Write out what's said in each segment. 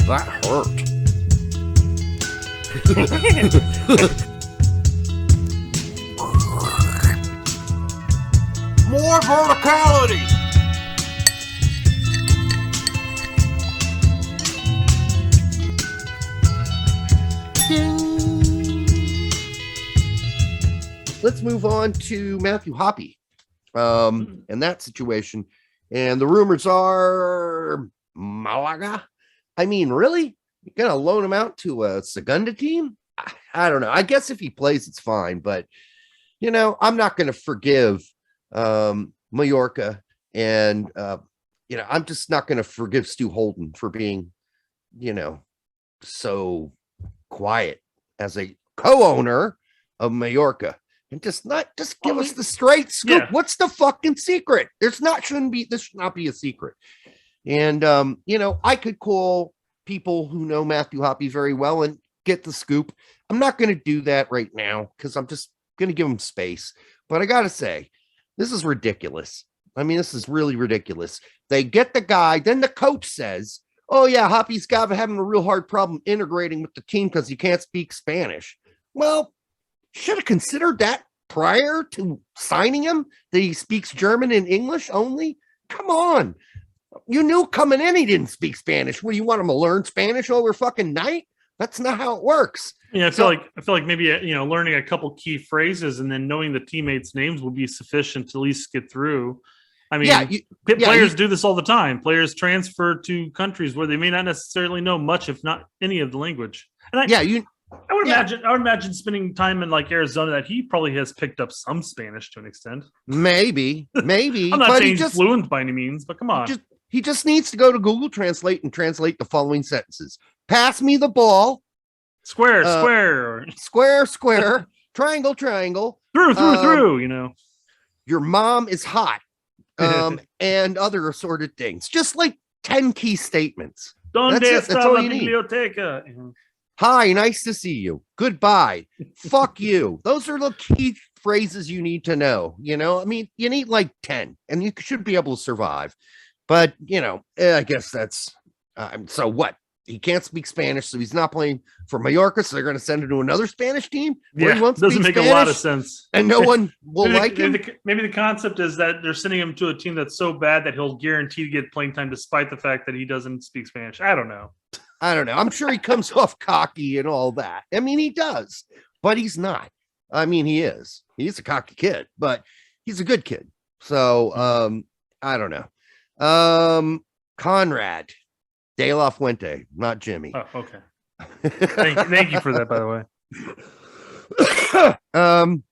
That hurt. More verticality. Let's move on to Matthew Hoppe. In that situation. And the rumors are Malaga. I mean, really? You're going to loan him out to a Segunda team? I don't know. I guess if he plays, it's fine. But, you know, I'm not going to forgive Mallorca. And, you know, I'm just not going to forgive Stu Holden for being, you know, so quiet as a co-owner of Mallorca. And just give us the straight scoop. Yeah. What's the fucking secret? This should not be a secret. And, you know, I could call people who know Matthew Hoppe very well and get the scoop. I'm not going to do that right now because I'm just going to give him space. But I got to say, this is ridiculous. I mean, this is really ridiculous. They get the guy. Then the coach says, oh, yeah, Hoppe's having a real hard problem integrating with the team because he can't speak Spanish. Well, should have considered that prior to signing him, that he speaks German and English only. Come on. You knew coming in he didn't speak Spanish. Well, you want him to learn Spanish over fucking night? That's not how it works. Yeah, I feel like maybe, you know, learning a couple key phrases and then knowing the teammates' names will be sufficient to at least get through. I mean, players do this all the time. Players transfer to countries where they may not necessarily know much, if not any of the language. And I would imagine spending time in like Arizona that he probably has picked up some Spanish to an extent. Maybe. I'm not saying he's fluent by any means, but come on. He just needs to go to Google Translate and translate the following sentences. Pass me the ball. Square. Square. Triangle. Through, you know. Your mom is hot. And other assorted things. Just like 10 key statements. Donde está la biblioteca? Hi, nice to see you. Goodbye. Fuck you. Those are the key phrases you need to know. You know, I mean, you need like 10 and you should be able to survive. But, you know, I guess that's so what? He can't speak Spanish, so he's not playing for Mallorca. So they're going to send him to another Spanish team. Yeah, doesn't make Spanish, a lot of sense. And no one will like him. Maybe the concept is that they're sending him to a team that's so bad that he'll guarantee to get playing time despite the fact that he doesn't speak Spanish. I don't know. I'm sure he comes off cocky and all that. I mean, he does, but he's not. I mean, he is. He's a cocky kid, but he's a good kid. So, I don't know. Conrad. De La Fuente, not Jimmy. Oh, okay. Thank you for that, by the way.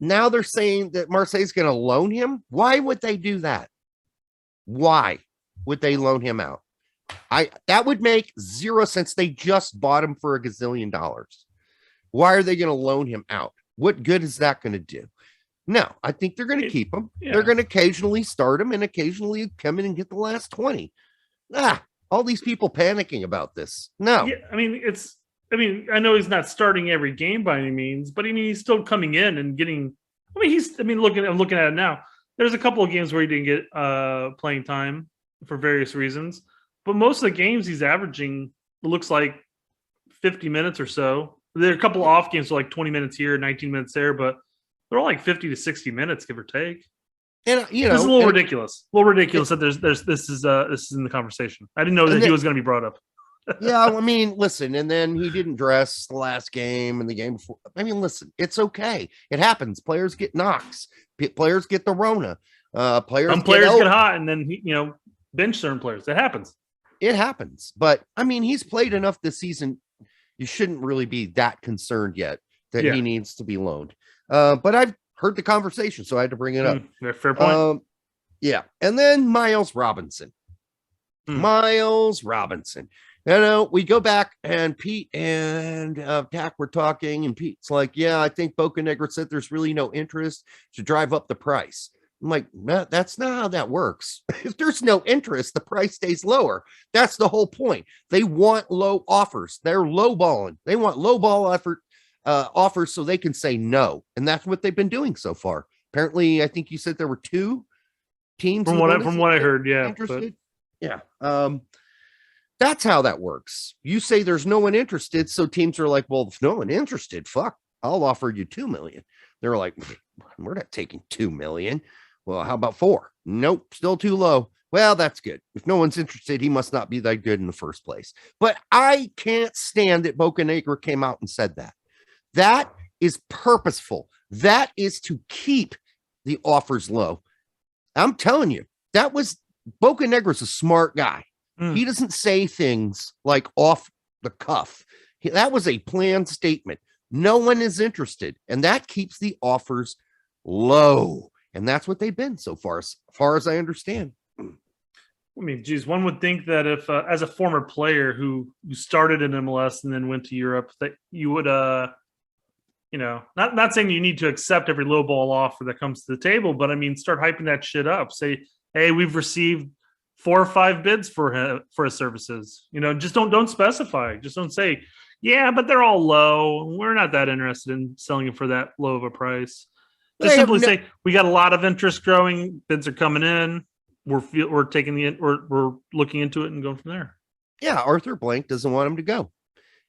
Now they're saying that Marseille's going to loan him. Why would they do that? Why would they loan him out? That would make zero sense. They just bought him for $1 gazillion. Why are they going to loan him out? What good is that going to do? No, I think they're going to keep him. Yeah. They're going to occasionally start him and occasionally come in and get the last 20. All these people panicking about this. No. Yeah, I mean, I know he's not starting every game by any means, but I mean, he's still coming in and getting, I'm looking at it now. There's a couple of games where he didn't get playing time for various reasons, but most of the games he's averaging, it looks like 50 minutes or so. There are a couple of off games, so like 20 minutes here, 19 minutes there, but they're all like 50 to 60 minutes, give or take. And you know, it's a little ridiculous. That this is in the conversation. I didn't know that he was going to be brought up. Yeah, I mean, listen, and then he didn't dress the last game and the game before. I mean, listen, it's okay. It happens. Players get knocks. Players get the Rona. Players get hot, and then bench certain players. That happens. It happens. But I mean, he's played enough this season. You shouldn't really be that concerned yet that he needs to be loaned. But I've heard the conversation, so I had to bring it up. Fair point. Yeah. And then Miles Robinson. Miles Robinson. You know, we go back and Pete and Dak were talking, and Pete's like, yeah, I think Bocanegra said there's really no interest to drive up the price. I'm like, that's not how that works. If there's no interest, the price stays lower. That's the whole point. They want low offers. They're low balling. They want low ball offers so they can say no. And that's what they've been doing so far. Apparently, I think you said there were 2 teams. From what I heard, yeah. Interested? But... Yeah. That's how that works. You say there's no one interested, so teams are like, well, if no one interested, fuck, I'll offer you 2 million. They're like, we're not taking 2 million. Well, how about 4? Nope, still too low. Well, that's good. If no one's interested, he must not be that good in the first place. But I can't stand that Bocanegra came out and said that. That is purposeful. That is to keep the offers low. I'm telling you, that was Bocanegra's a smart guy. He doesn't say things like off the cuff. That was a planned statement. No one is interested, and that keeps the offers low. And that's what they've been so far, as far as I understand. I mean, geez, one would think that if, as a former player who started in MLS and then went to Europe, that you would, not saying you need to accept every low ball offer that comes to the table, but I mean, start hyping that shit up. Say, hey, we've received 4 or 5 bids for his services. Just don't specify. Just don't say, yeah, but they're all low. We're not that interested in selling it for that low of a price. Just simply say, we got a lot of interest growing. Bids are coming in. We're looking into it and going from there. Yeah, Arthur Blank doesn't want him to go,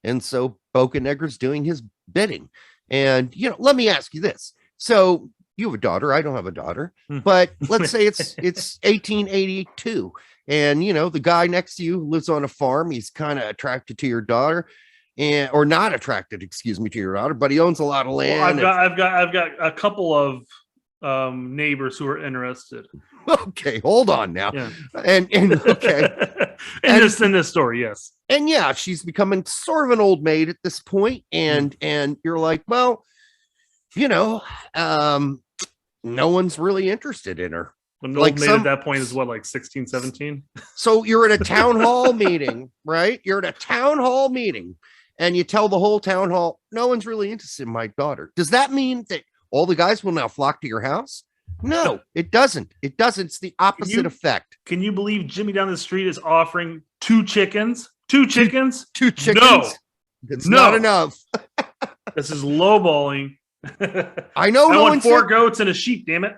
and so Bocanegra's doing his bidding. And let me ask you this: so you have a daughter? I don't have a daughter, but let's say it's 1882, and the guy next to you lives on a farm. He's kind of attracted to your daughter, or not attracted, excuse me, to your daughter, but he owns a lot of land. Well, I've got a couple of neighbors who are interested. Okay, hold on now. Yeah. And okay. Interest in this story, yes. And yeah, she's becoming sort of an old maid at this point, and you're like, well, no one's really interested in her. When the old maid at that point is what, like 16, 17? So you're at a town hall meeting, right? You're at a town hall meeting, and you tell the whole town hall, no one's really interested in my daughter. Does that mean that all the guys will now flock to your house? No, it doesn't. It doesn't. It's the opposite effect. Can you believe Jimmy down the street is offering 2 chickens? 2 chickens? 2 chickens? No. It's not enough. This is lowballing. I know I want 4 goats and a sheep, damn it.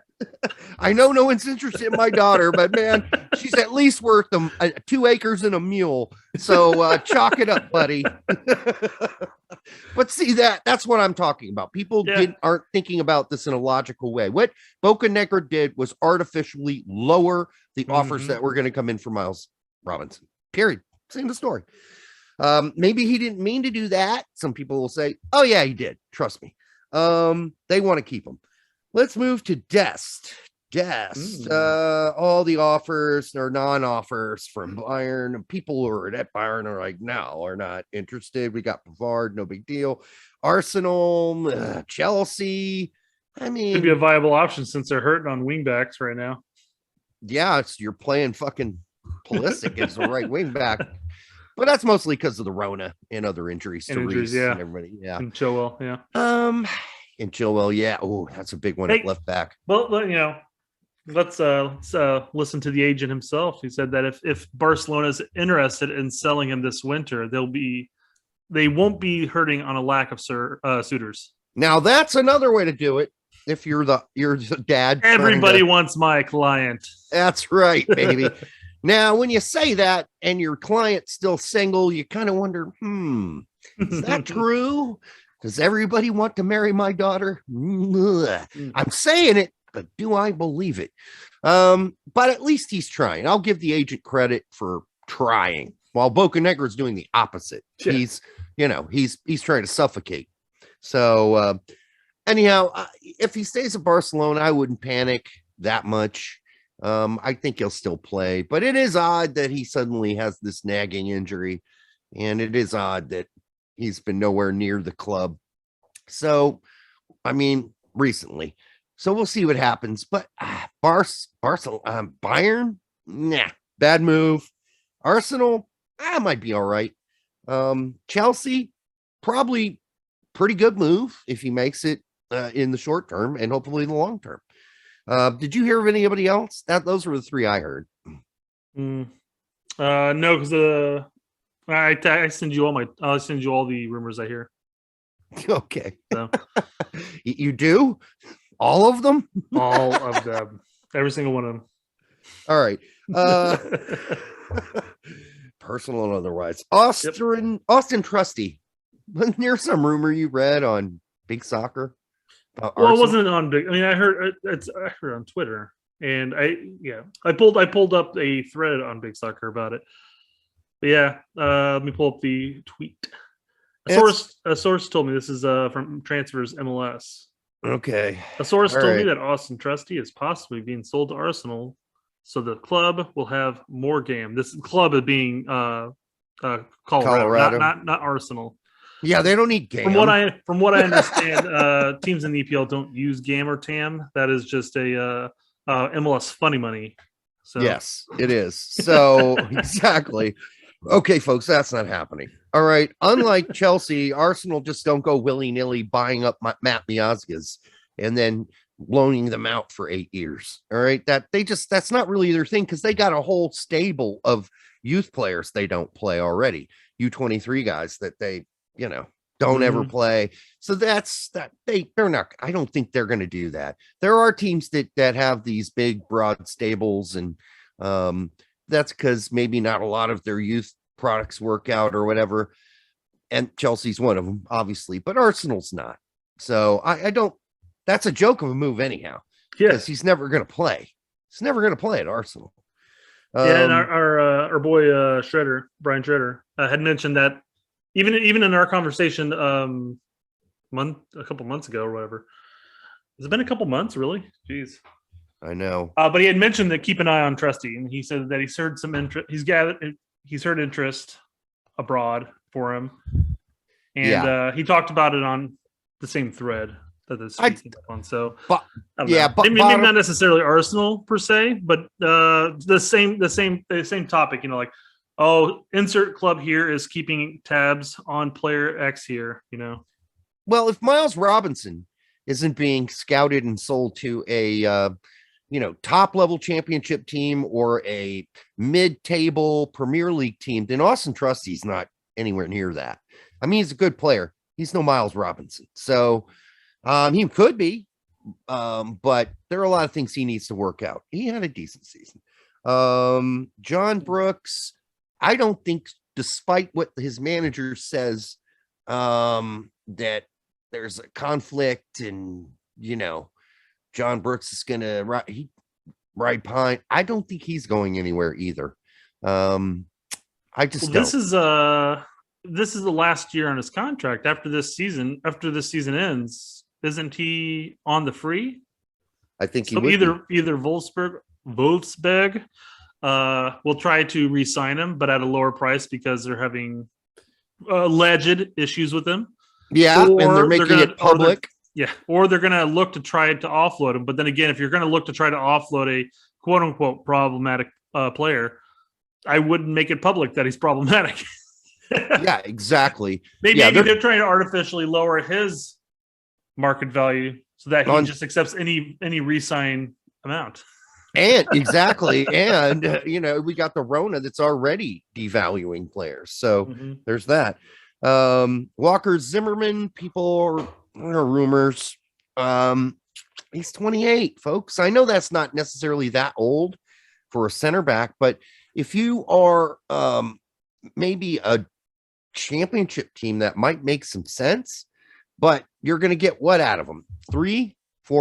I know no one's interested in my daughter, but man, she's at least worth 2 acres and a mule. So chalk it up, buddy. But see, that's what I'm talking about. People aren't thinking about this in a logical way. What Bocanegra did was artificially lower the offers that were going to come in for Miles Robinson. Period. Same the story. Maybe he didn't mean to do that. Some people will say, oh yeah, he did. Trust me. They want to keep him. Let's move to Dest. All the offers or non-offers from Bayern. People who are at Bayern are like, no, we're not interested. We got Pavard, no big deal. Arsenal, Chelsea. I mean, could be a viable option since they're hurting on wingbacks right now. Yeah, you're playing fucking Pulisic as the right wing back. But that's mostly because of the Rona and other injuries to Reese and everybody. Yeah. And Chilwell, yeah. And Chilwell, yeah. Oh, that's a big one at left back. Well, let's listen to the agent himself. He said that if Barcelona is interested in selling him this winter, they won't be hurting on a lack of suitors. Now that's another way to do it. If you're the dad, everybody wants my client. That's right, baby. Now, when you say that and your client's still single, you kind of wonder, is that true? Does everybody want to marry my daughter? I'm saying it, but do I believe it? But at least he's trying. I'll give the agent credit for trying, while Bocanegra is doing the opposite. Yeah. He's trying to suffocate. So anyhow, if he stays at Barcelona, I wouldn't panic that much. I think he'll still play, but it is odd that he suddenly has this nagging injury, and it is odd that he's been nowhere near the club. So, I mean, recently. So we'll see what happens. But Bayern, nah, bad move. Arsenal, might be all right. Chelsea, probably pretty good move if he makes it in the short term and hopefully in the long term. Did you hear of anybody else? Those were the 3 I heard. No, because I send you I'll send you all the rumors I hear. Okay. So. You do? All of them? All of them. Every single one of them. All right. personal and otherwise. Auston Trusty. Wasn't there some rumor you read on Big Soccer? Well, it wasn't on Big. I mean, I heard on Twitter, and I pulled up a thread on Big Soccer about it. But yeah, let me pull up the tweet. A source told me this is from Transfers MLS. Okay. A source told me that Auston Trusty is possibly being sold to Arsenal, so the club will have more game. This club is being Colorado. Not Arsenal. Yeah, they don't need game. From what I understand, teams in the EPL don't use GAM or TAM. That is just a MLS funny money. So. Yes, it is. So exactly. Okay, folks, that's not happening. All right. Unlike Chelsea, Arsenal just don't go willy-nilly buying up Matt Miazgas and then loaning them out for 8 years. All right. That's not really their thing because they got a whole stable of youth players they don't play already. U23 guys that they, don't ever play. So that's that they're not, I don't think they're going to do that. There are teams that have these big, broad stables, and that's because maybe not a lot of their youth products work out or whatever. And Chelsea's one of them, obviously, but Arsenal's not. So I don't, that's a joke of a move anyhow. Because he's never going to play. He's never going to play at Arsenal. And our boy Brian Shredder had mentioned that even in our conversation a couple months ago or whatever. Has it been a couple months, really? Jeez. I know. But he had mentioned that keep an eye on Trusty, and he said that he's heard some interest. He's heard interest abroad for him, and he talked about it on the same thread that this on. So, but maybe not necessarily Arsenal per se, but the same topic. Like, insert club here is keeping tabs on player X here. Well, if Miles Robinson isn't being scouted and sold to a top level championship team or a mid-table Premier League team, then Auston Trusty's not anywhere near that. I mean, he's a good player. He's no Miles Robinson. So he could be, but there are a lot of things he needs to work out. He had a decent season. John Brooks, I don't think, despite what his manager says, that there's a conflict and, John Brooks is going to ride pine. I don't think he's going anywhere either. I just don't. This is the last year on his contract. After this season ends, isn't he on the free? I think so. Either Wolfsburg will try to re-sign him, but at a lower price because they're having alleged issues with him. Yeah, and they're making it public. Or they're going to look to try to offload him. But then again, if you're going to look to try to offload a quote-unquote problematic player, I wouldn't make it public that he's problematic. Yeah, exactly. Maybe they're trying to artificially lower his market value so that he just accepts any re-sign amount. And exactly. And, we got the Rona that's already devaluing players. So there's that. Walker Zimmerman, people are rumors. He's 28, folks. I know that's not necessarily that old for a center back, but if you are maybe a championship team, that might make some sense, but you're going to get what out of them? 3-4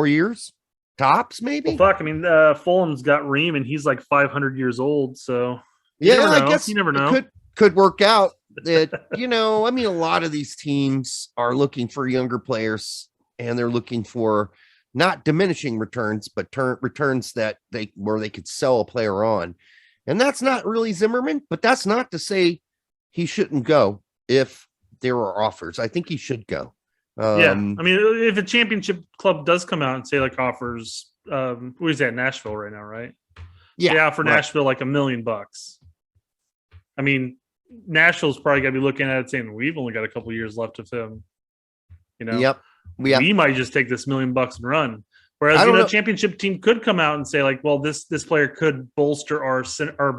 years tops, maybe? Well, fuck. I mean, Fulham's got Ream and he's like 500 years old. So I guess you never know. Could work out. That I mean, a lot of these teams are looking for younger players, and they're looking for not diminishing returns, but returns that where they could sell a player on. And that's not really Zimmerman, but that's not to say he shouldn't go if there are offers. I think he should go. I mean, if a championship club does come out and say like offers, who is that? Nashville right now, right? Yeah, for Nashville like $1 million. I mean, Nashville's probably going to be looking at it saying, we've only got a couple years left of him. Yep. We might just take this $1 million and run. Whereas, a championship team could come out and say, like, well, this player could bolster our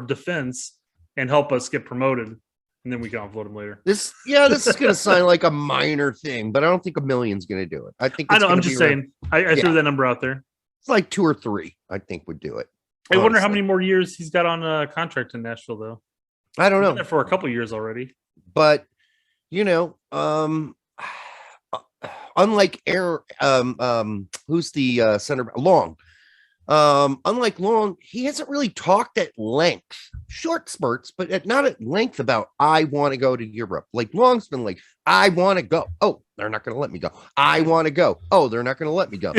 defense and help us get promoted, and then we can offload him later. This is going to sound like a minor thing, but I don't think $1 million's going to do it. I think I'm just saying. I threw that number out there. It's like 2 or 3. I think would do it. I wonder how many more years he's got on a contract in Nashville, though. I don't Been know. there for a couple years already. But, unlike who's the center Long, unlike Long, he hasn't really talked at length, short spurts, but not at length about I want to go to Europe. Like Long's been like, I want to go. Oh, they're not going to let me go. I want to go. Oh, they're not going to let me go.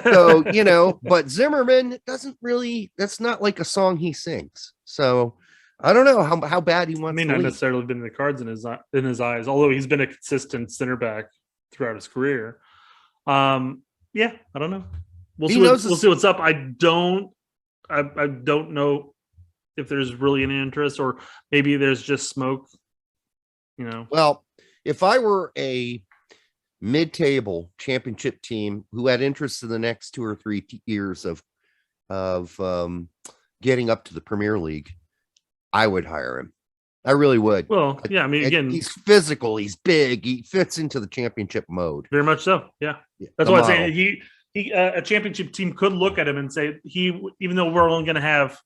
So, but Zimmerman doesn't really, that's not like a song he sings. So I don't know how bad he wants. I mean, not necessarily been in the cards in his eyes, although he's been a consistent center back throughout his career. Yeah, I don't know. We'll see what's up. I don't know if there's really any interest, or maybe there's just smoke. Well, if I were a mid-table championship team who had interest in the next 2 or 3 years of getting up to the Premier League, I would hire him. I really would. Well, yeah. I mean, again, he's physical. He's big. He fits into the championship mode. Very much so. Yeah, that's why I'm saying he a championship team could look at him and say even though we're only going to have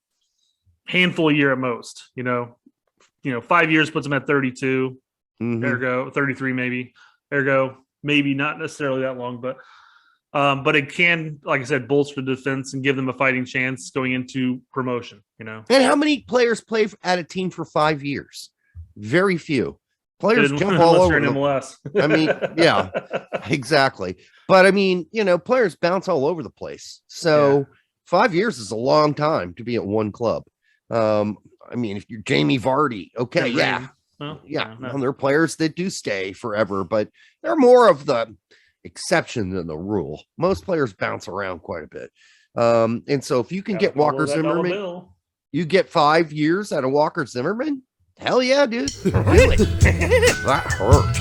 handful a year at most, 5 years puts him at 32. Mm-hmm. Ergo 33, maybe. Ergo maybe not necessarily that long, but it can, like I said, bolster the defense and give them a fighting chance going into promotion. And how many players play at a team for 5 years? Very few. Players jump all over in MLS. I mean, yeah, exactly. But I mean, players bounce all over the place. So 5 years is a long time to be at one club. I mean, if you're Jamie Vardy, okay, yeah. Well, there are players that do stay forever, but they're more of the exception than the rule. Most players bounce around quite a bit. And so if you can get Walker Zimmerman, you get 5 years out of Walker Zimmerman. Hell yeah, dude. Really? That hurt.